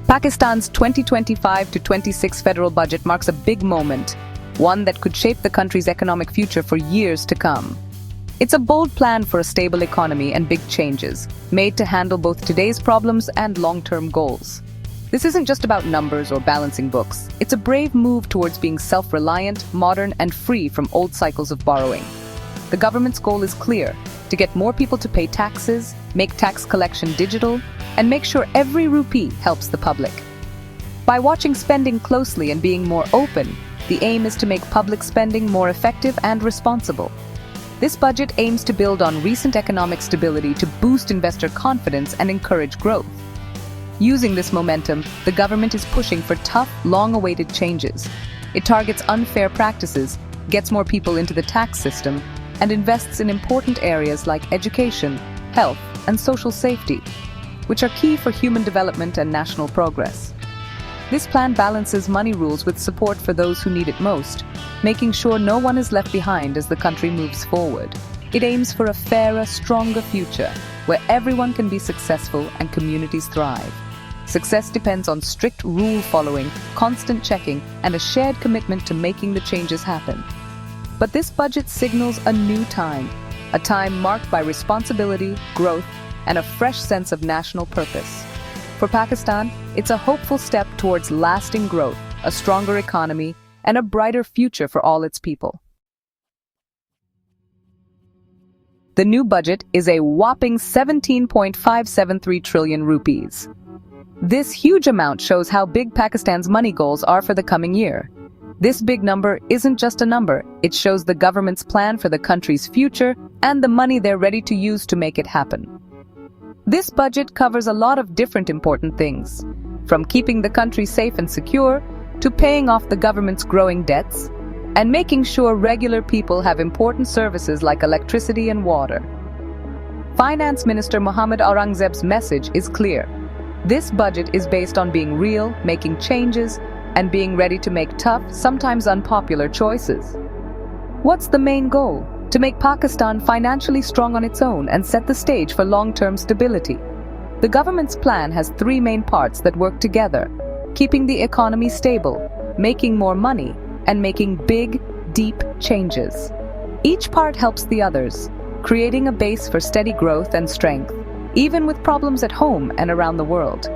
Pakistan's 2025 to 26 federal budget marks a big moment, one that could shape the country's economic future for years to come. It's a bold plan for a stable economy and big changes, made to handle both today's problems and long-term goals. This isn't just about numbers or balancing books. It's a brave move towards being self-reliant, modern, and free from old cycles of borrowing. The government's goal is clear: to get more people to pay taxes, make tax collection digital, and make sure every rupee helps the public. By watching spending closely and being more open, the aim is to make public spending more effective and responsible. This budget aims to build on recent economic stability to boost investor confidence and encourage growth. Using this momentum, the government is pushing for tough, long-awaited changes. It targets unfair practices, gets more people into the tax system, and invests in important areas like education, health, and social safety, which are key for human development and national progress. This plan balances money rules with support for those who need it most, making sure no one is left behind as the country moves forward. It aims for a fairer, stronger future, where everyone can be successful and communities thrive. Success depends on strict rule following, constant checking, and a shared commitment to making the changes happen. But this budget signals a new time, a time marked by responsibility, growth, and a fresh sense of national purpose. For Pakistan, it's a hopeful step towards lasting growth, a stronger economy, and a brighter future for all its people. The new budget is a whopping 17.573 trillion rupees. This huge amount shows how big Pakistan's money goals are for the coming year. This big number isn't just a number, it shows the government's plan for the country's future and the money they're ready to use to make it happen. This budget covers a lot of different important things, from keeping the country safe and secure to paying off the government's growing debts and making sure regular people have important services like electricity and water. Finance Minister Mohammad Aurangzeb's message is clear. This budget is based on being real, making changes, and being ready to make tough, sometimes unpopular choices. What's the main goal? To make Pakistan financially strong on its own and set the stage for long-term stability. The government's plan has three main parts that work together: keeping the economy stable, making more money, and making big, deep changes. Each part helps the others, creating a base for steady growth and strength, even with problems at home and around the world.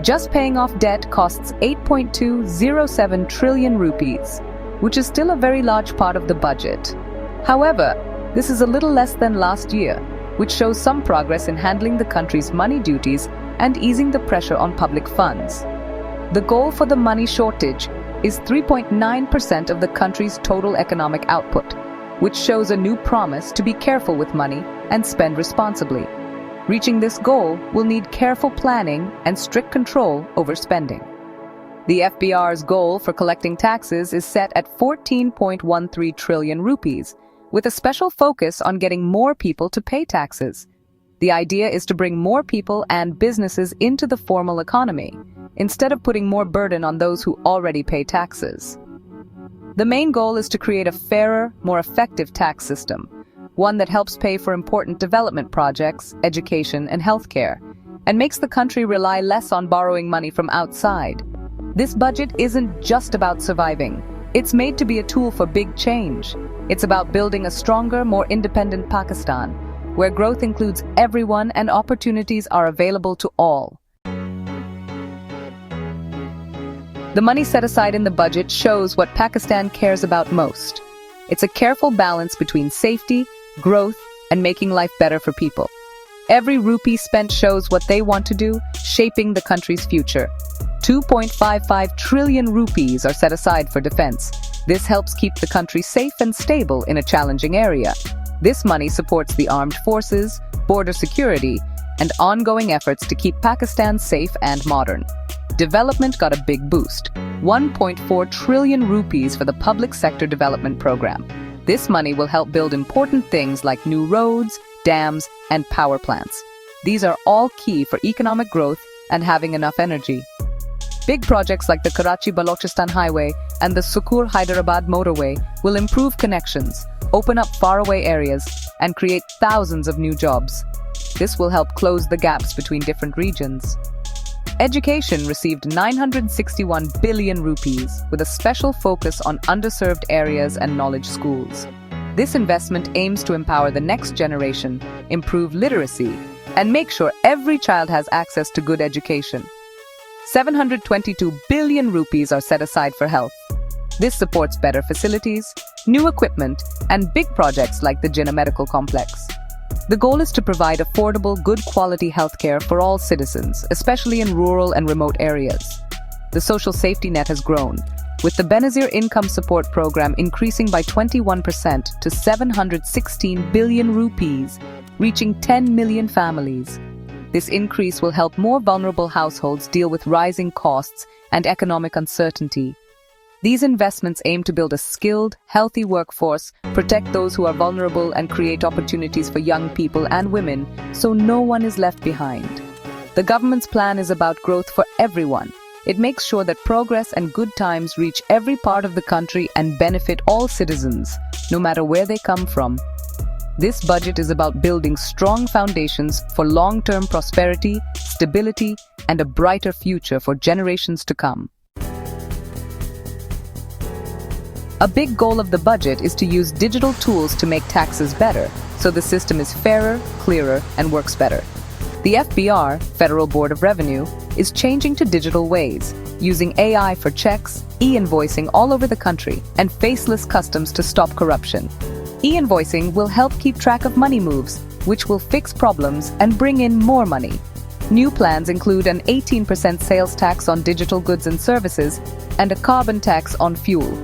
Just paying off debt costs 8.207 trillion rupees, which is still a very large part of the budget. However, this is a little less than last year, which shows some progress in handling the country's money duties and easing the pressure on public funds. The goal for the money shortage is 3.9% of the country's total economic output, which shows a new promise to be careful with money and spend responsibly. Reaching this goal will need careful planning and strict control over spending. The FBR's goal for collecting taxes is set at 14.13 trillion rupees, with a special focus on getting more people to pay taxes. The idea is to bring more people and businesses into the formal economy, instead of putting more burden on those who already pay taxes. The main goal is to create a fairer, more effective tax system, one that helps pay for important development projects, education, and healthcare, and makes the country rely less on borrowing money from outside. This budget isn't just about surviving. It's made to be a tool for big change. It's about building a stronger, more independent Pakistan, where growth includes everyone and opportunities are available to all. The money set aside in the budget shows what Pakistan cares about most. It's a careful balance between safety, growth, and making life better for people. Every rupee spent shows what they want to do, shaping the country's future. 2.55 trillion rupees are set aside for defense. This helps keep the country safe and stable in a challenging area. This money supports the armed forces, border security, and ongoing efforts to keep Pakistan safe and modern. Development got a big boost. 1.4 trillion rupees for the public sector development program. This money will help build important things like new roads, dams, and power plants. These are all key for economic growth and having enough energy. Big projects like the Karachi-Balochistan Highway and the Sukur-Hyderabad motorway will improve connections, open up faraway areas, and create thousands of new jobs. This will help close the gaps between different regions. Education received 961 billion rupees, with a special focus on underserved areas and knowledge schools. This investment aims to empower the next generation, improve literacy, and make sure every child has access to good education. 722 billion rupees are set aside for health. This supports better facilities, new equipment, and big projects like the Jinnah Medical Complex. The goal is to provide affordable, good-quality healthcare for all citizens, especially in rural and remote areas. The social safety net has grown, with the Benazir Income Support Program increasing by 21% to 716 billion rupees, reaching 10 million families. This increase will help more vulnerable households deal with rising costs and economic uncertainty. These investments aim to build a skilled, healthy workforce, protect those who are vulnerable, and create opportunities for young people and women so no one is left behind. The government's plan is about growth for everyone. It makes sure that progress and good times reach every part of the country and benefit all citizens, no matter where they come from. This budget is about building strong foundations for long-term prosperity, stability, and a brighter future for generations to come. A big goal of the budget is to use digital tools to make taxes better, so the system is fairer, clearer, and works better. The FBR, Federal Board of Revenue, is changing to digital ways, using AI for checks, e-invoicing all over the country, and faceless customs to stop corruption. E-invoicing will help keep track of money moves, which will fix problems and bring in more money. New plans include an 18% sales tax on digital goods and services and a carbon tax on fuel.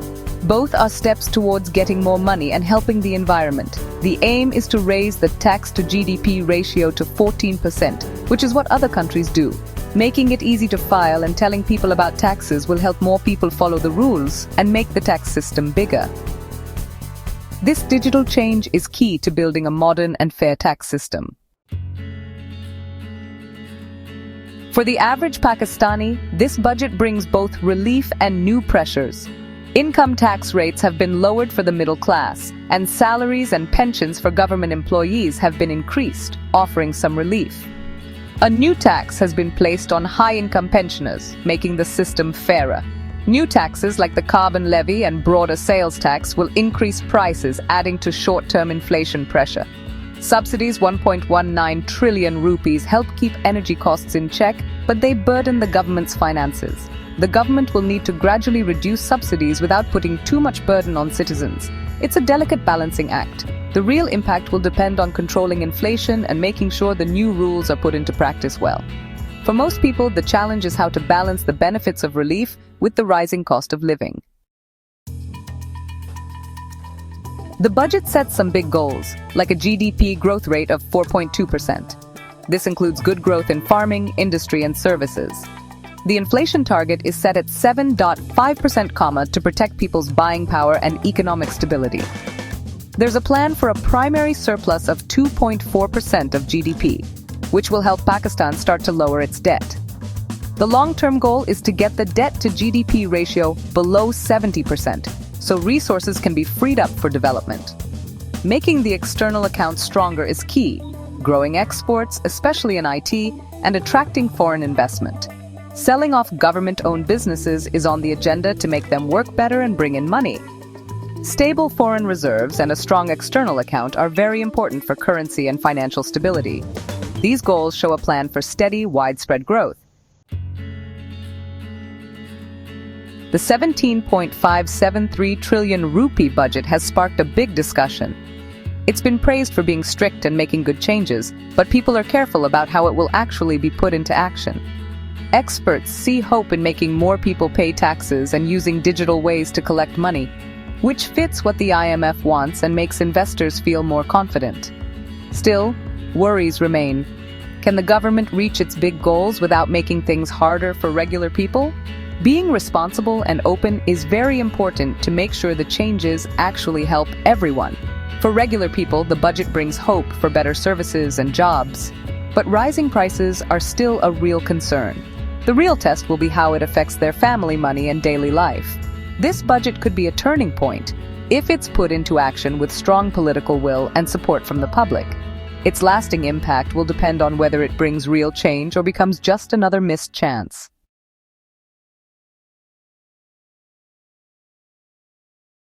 Both are steps towards getting more money and helping the environment. The aim is to raise the tax to GDP ratio to 14%, which is what other countries do. Making it easy to file and telling people about taxes will help more people follow the rules and make the tax system bigger. This digital change is key to building a modern and fair tax system. For the average Pakistani, this budget brings both relief and new pressures. Income tax rates have been lowered for the middle class, and salaries and pensions for government employees have been increased, offering some relief. A new tax has been placed on high-income pensioners, making the system fairer. New taxes like the carbon levy and broader sales tax will increase prices, adding to short-term inflation pressure. Subsidies 1.19 trillion rupees help keep energy costs in check, but they burden the government's finances. The government will need to gradually reduce subsidies without putting too much burden on citizens. It's a delicate balancing act. The real impact will depend on controlling inflation and making sure the new rules are put into practice well. For most people, the challenge is how to balance the benefits of relief with the rising cost of living. The budget sets some big goals, like a GDP growth rate of 4.2%. This includes good growth in farming, industry, and services. The inflation target is set at 7.5%, to protect people's buying power and economic stability. There's a plan for a primary surplus of 2.4% of GDP, which will help Pakistan start to lower its debt. The long-term goal is to get the debt to GDP ratio below 70%, so resources can be freed up for development. Making the external account stronger is key, growing exports, especially in IT, and attracting foreign investment. Selling off government-owned businesses is on the agenda to make them work better and bring in money. Stable foreign reserves and a strong external account are very important for currency and financial stability. These goals show a plan for steady, widespread growth. The 17.573 trillion rupee budget has sparked a big discussion. It's been praised for being strict and making good changes, but people are careful about how it will actually be put into action. Experts see hope in making more people pay taxes and using digital ways to collect money, which fits what the IMF wants and makes investors feel more confident. Still, worries remain. Can the government reach its big goals without making things harder for regular people? Being responsible and open is very important to make sure the changes actually help everyone. For regular people, the budget brings hope for better services and jobs. But rising prices are still a real concern. The real test will be how it affects their family money and daily life. This budget could be a turning point if it's put into action with strong political will and support from the public. Its lasting impact will depend on whether it brings real change or becomes just another missed chance.